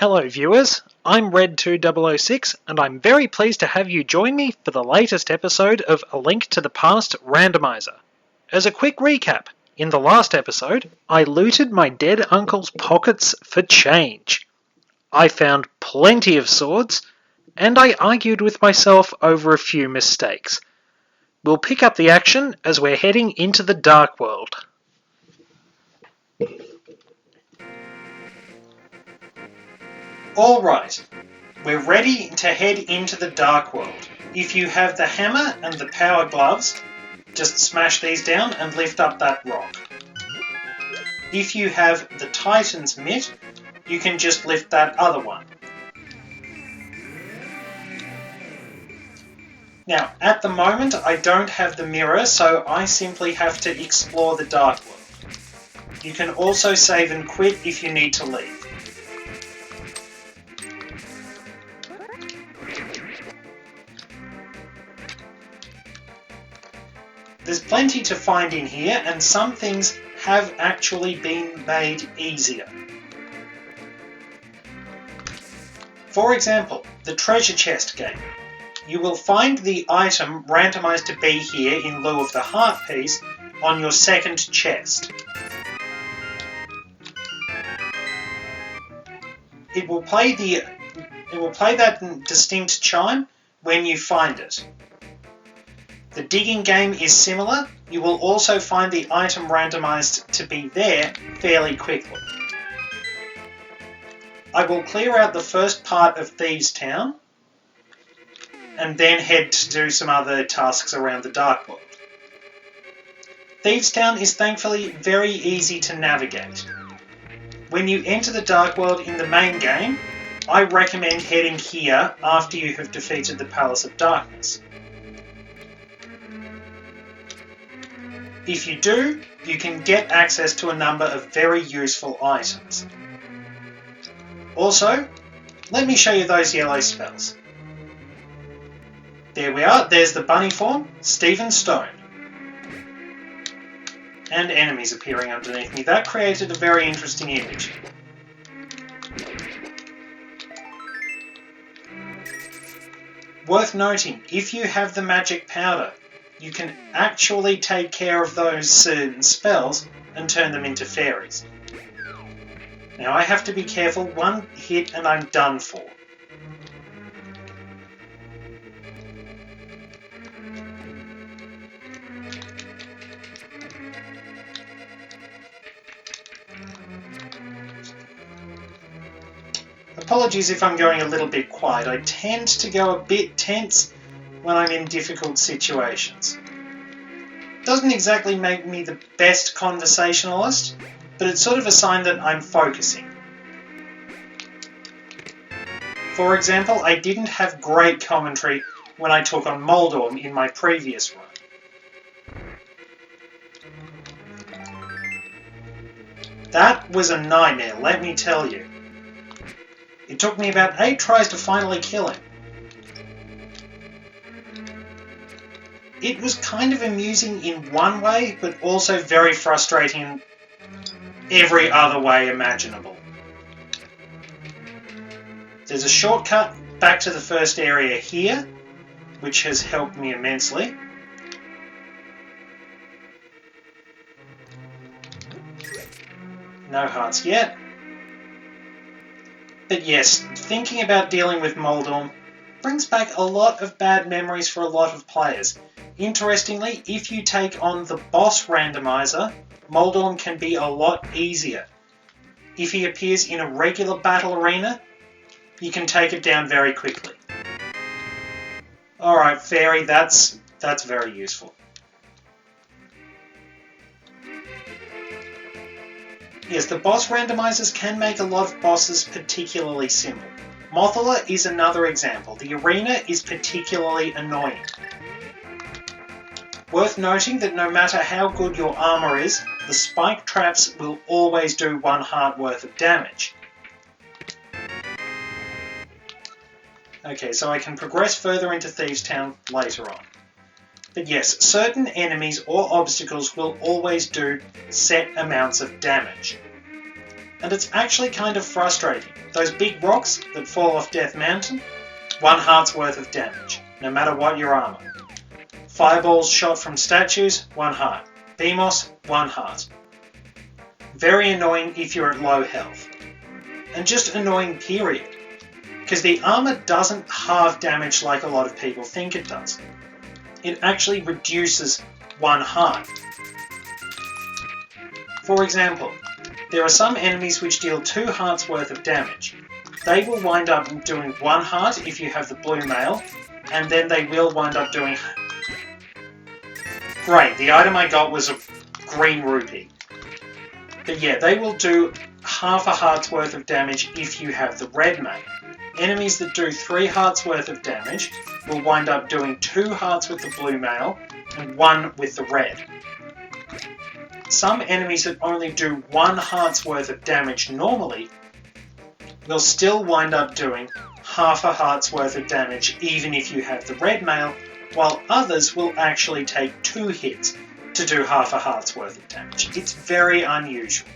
Hello viewers, I'm Red2006 and I'm very pleased to have you join me for the latest episode of A Link to the Past Randomizer. As a quick recap, in the last episode, I looted my dead uncle's pockets for change. I found plenty of swords, and I argued with myself over a few mistakes. We'll pick up the action as we're heading into the Dark World. Alright, we're ready to head into the Dark World. If you have the hammer and the power gloves, just smash these down and lift up that rock. If you have the Titan's mitt, you can just lift that other one. Now, at the moment I don't have the mirror, so I simply have to explore the Dark World. You can also save and quit if you need to leave. There's plenty to find in here, and some things have actually been made easier. For example, the treasure chest game. You will find the item randomized to be here in lieu of the heart piece on your second chest. It will play that distinct chime when you find it. The digging game is similar. You will also find the item randomized to be there fairly quickly. I will clear out the first part of Thieves' Town and then head to do some other tasks around the Dark World. Thieves' Town is thankfully very easy to navigate. When you enter the Dark World in the main game, I recommend heading here after you have defeated the Palace of Darkness. If you do, you can get access to a number of very useful items. Also, let me show you those yellow spells. There we are, there's the bunny form, Stephen Stone. And enemies appearing underneath me. That created a very interesting image. Worth noting, if you have the magic powder, you can actually take care of those certain spells and turn them into fairies. Now I have to be careful, one hit and I'm done for. Apologies if I'm going a little bit quiet. I tend to go a bit tense when I'm in difficult situations. Doesn't exactly make me the best conversationalist, but it's sort of a sign that I'm focusing. For example, I didn't have great commentary when I took on Moldorm in my previous run. That was a nightmare, let me tell you. It took me about 8 tries to finally kill him. It was kind of amusing in one way, but also very frustrating in every other way imaginable. There's a shortcut back to the first area here, which has helped me immensely. No hearts yet. But yes, thinking about dealing with Moldorm brings back a lot of bad memories for a lot of players. Interestingly, if you take on the boss randomizer, Moldorm can be a lot easier. If he appears in a regular battle arena, you can take it down very quickly. Alright, fairy, that's very useful. Yes, the boss randomizers can make a lot of bosses particularly simple. Mothula is another example. The arena is particularly annoying. Worth noting that no matter how good your armour is, the spike traps will always do 1 heart worth of damage. Okay, so I can progress further into Thieves' Town later on. But yes, certain enemies or obstacles will always do set amounts of damage. and it's actually kind of frustrating. Those big rocks that fall off Death Mountain, 1 heart's worth of damage, no matter what your armour. Fireballs shot from statues, 1 heart. BMOS, 1 heart. Very annoying if you're at low health. And just annoying period. Because the armour doesn't halve damage like a lot of people think it does. It actually reduces 1 heart. For example, there are some enemies which deal 2 hearts worth of damage. They will wind up doing 1 heart if you have the blue mail, and then they will wind up doing... Great, the item I got was a green rupee. But yeah, they will do half a heart's worth of damage if you have the red mail. Enemies that do 3 hearts worth of damage will wind up doing 2 hearts with the blue mail and 1 with the red. Some enemies that only do 1 heart's worth of damage normally will still wind up doing half a heart's worth of damage even if you have the red mail, while others will actually take 2 hits to do half a heart's worth of damage. It's very unusual.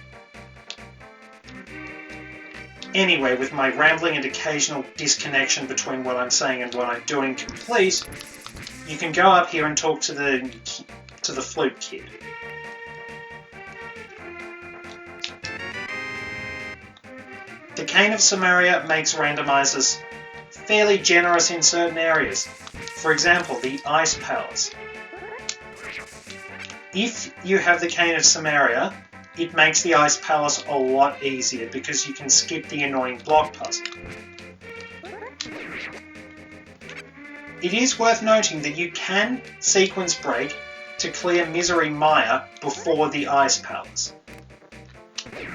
Anyway, with my rambling and occasional disconnection between what I'm saying and what I'm doing complete, you can go up here and talk to the flute kid. The Cane of Samaria makes randomizers fairly generous in certain areas. For example, the Ice Palace. If you have the Cane of Samaria, it makes the Ice Palace a lot easier because you can skip the annoying block puzzle. It is worth noting that you can sequence break to clear Misery Maya before the Ice Palace.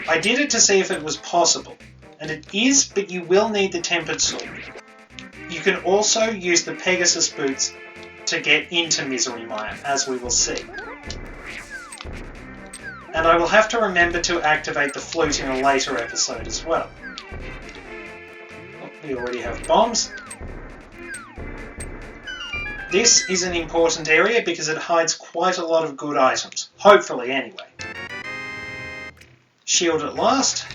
I did it to see if it was possible, and it is, but you will need the Tempered Sword. You can also use the Pegasus Boots to get into Misery Maya, as we will see. And I will have to remember to activate the flute in a later episode as well. Oh, we already have bombs. This is an important area because it hides quite a lot of good items. Hopefully, anyway. Shield at last.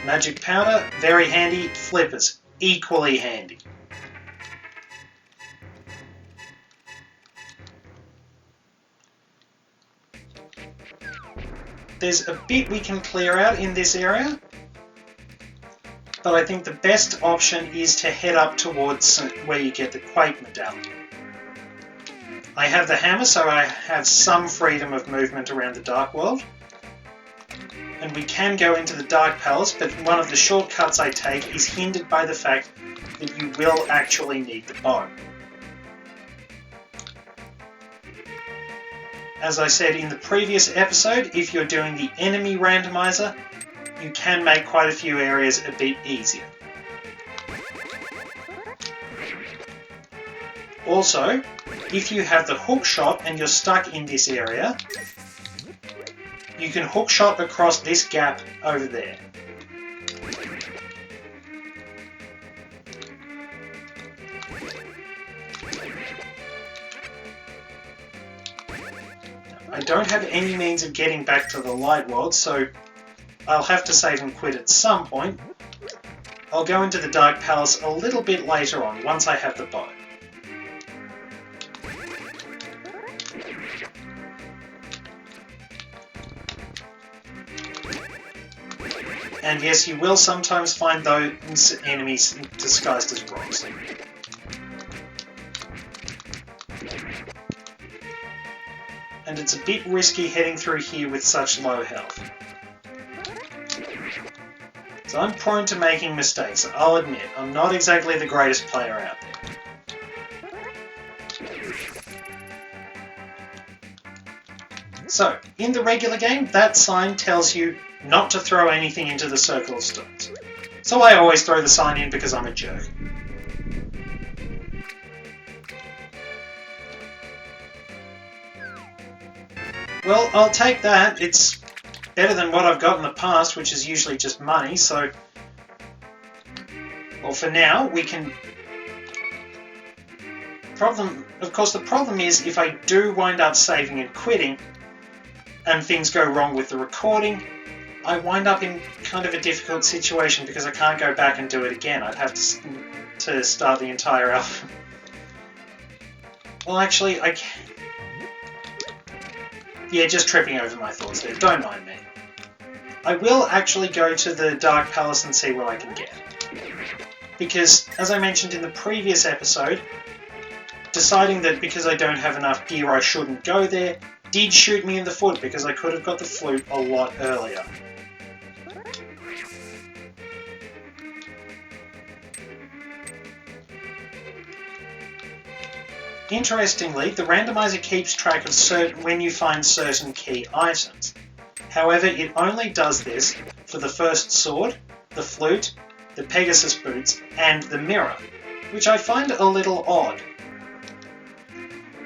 Magic powder, very handy. Flippers, equally handy. There's a bit we can clear out in this area, but I think the best option is to head up towards where you get the Quake medallion. I have the hammer, so I have some freedom of movement around the Dark World. And we can go into the Dark Palace, but one of the shortcuts I take is hindered by the fact that you will actually need the bow. As I said in the previous episode, if you're doing the enemy randomizer, you can make quite a few areas a bit easier. Also, if you have the hook shot and you're stuck in this area, you can hook shot across this gap over there. I don't have any means of getting back to the light world, so I'll have to save and quit at some point. I'll go into the Dark Palace a little bit later on, once I have the bow. And yes, you will sometimes find those enemies disguised as rocks. And it's a bit risky heading through here with such low health. So I'm prone to making mistakes, I'll admit. I'm not exactly the greatest player out there. So, in the regular game, that sign tells you not to throw anything into the circle of stones. So I always throw the sign in because I'm a jerk. Well, I'll take that. It's better than what I've got in the past, which is usually just money, so... Well, for now, we can of course, the problem is if I do wind up saving and quitting, and things go wrong with the recording, I wind up in kind of a difficult situation because I can't go back and do it again. I'd have to start the entire album. Well, actually, I can. Yeah, just tripping over my thoughts there. Don't mind me. I will actually go to the Dark Palace and see what I can get. Because, as I mentioned in the previous episode, deciding that because I don't have enough gear I shouldn't go there did shoot me in the foot because I could have got the flute a lot earlier. Interestingly, the randomizer keeps track of when you find certain key items. However, it only does this for the first sword, the flute, the Pegasus boots, and the mirror, which I find a little odd.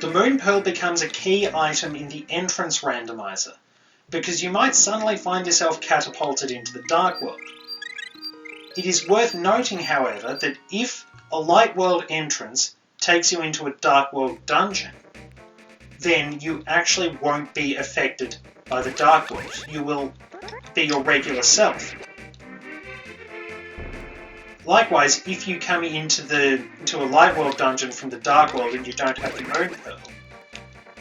The Moon Pearl becomes a key item in the entrance randomizer, because you might suddenly find yourself catapulted into the Dark World. It is worth noting, however, that if a Light World entrance takes you into a Dark World dungeon, then you actually won't be affected by the Dark World. You will be your regular self. Likewise, if you come into a Light World dungeon from the Dark World and you don't have the Moon Pearl,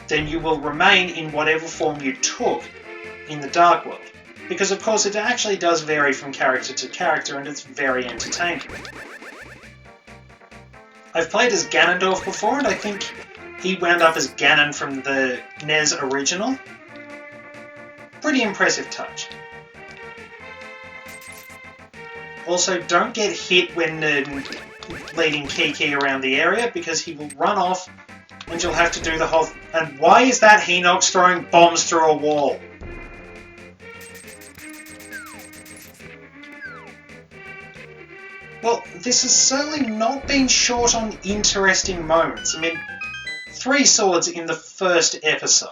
then you will remain in whatever form you took in the Dark World. Because of course it actually does vary from character to character and it's very entertaining. I've played as Ganondorf before and I think he wound up as Ganon from the NES original. Pretty impressive touch. Also, don't get hit when leading Kiki around the area because he will run off and you'll have to do the whole... And why is that Hinox throwing bombs through a wall? Well, this has certainly not been short on interesting moments. I mean, 3 swords in the first episode.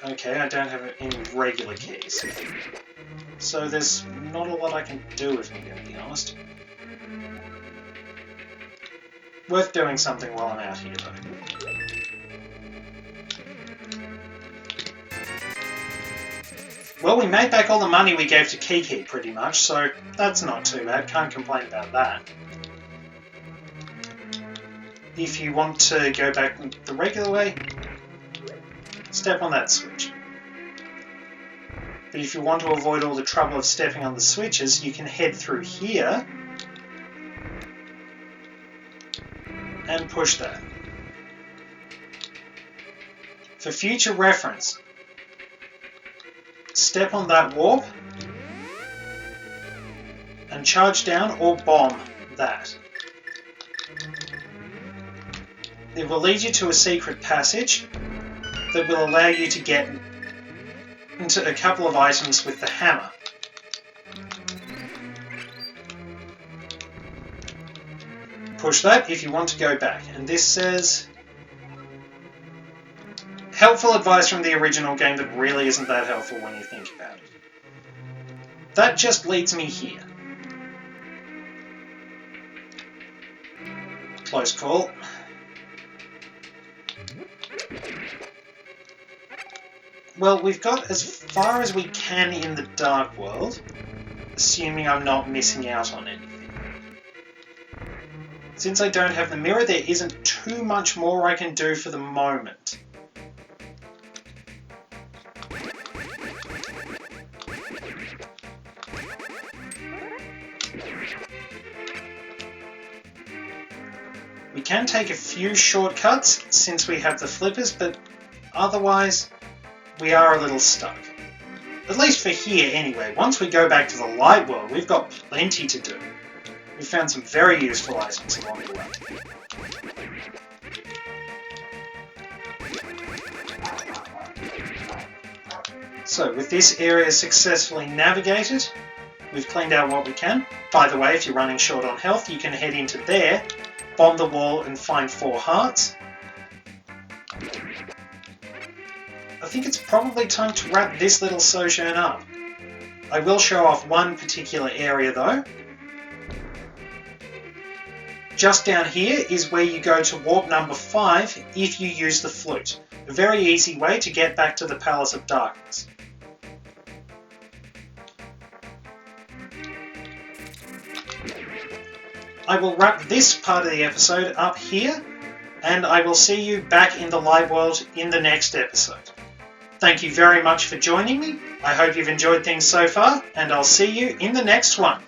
Okay, I don't have any regular keys. So there's not a lot I can do if I'm going to be honest. Worth doing something while I'm out here though. Well, we made back all the money we gave to Kiki pretty much, so that's not too bad. Can't complain about that. If you want to go back the regular way, step on that switch. But if you want to avoid all the trouble of stepping on the switches, you can head through here and push that. For future reference, step on that warp and charge down or bomb that. It will lead you to a secret passage that will allow you to get into a couple of items with the hammer. Push that if you want to go back. And this says... helpful advice from the original game that really isn't that helpful when you think about it. That just leads me here. Close call. Well, we've got as far as we can in the Dark World, assuming I'm not missing out on anything. Since I don't have the mirror, there isn't too much more I can do for the moment. We can take a few shortcuts since we have the flippers, but otherwise we are a little stuck. At least for here anyway. Once we go back to the Light World, we've got plenty to do. We found some very useful items along the way. So, with this area successfully navigated, we've cleaned out what we can. By the way, if you're running short on health, you can head into there, bomb the wall and find 4 hearts. I think it's probably time to wrap this little sojourn up. I will show off one particular area though. Just down here is where you go to warp number 5 if you use the flute. A very easy way to get back to the Palace of Darkness. I will wrap this part of the episode up here, and I will see you back in the live world in the next episode. Thank you very much for joining me. I hope you've enjoyed things so far, and I'll see you in the next one.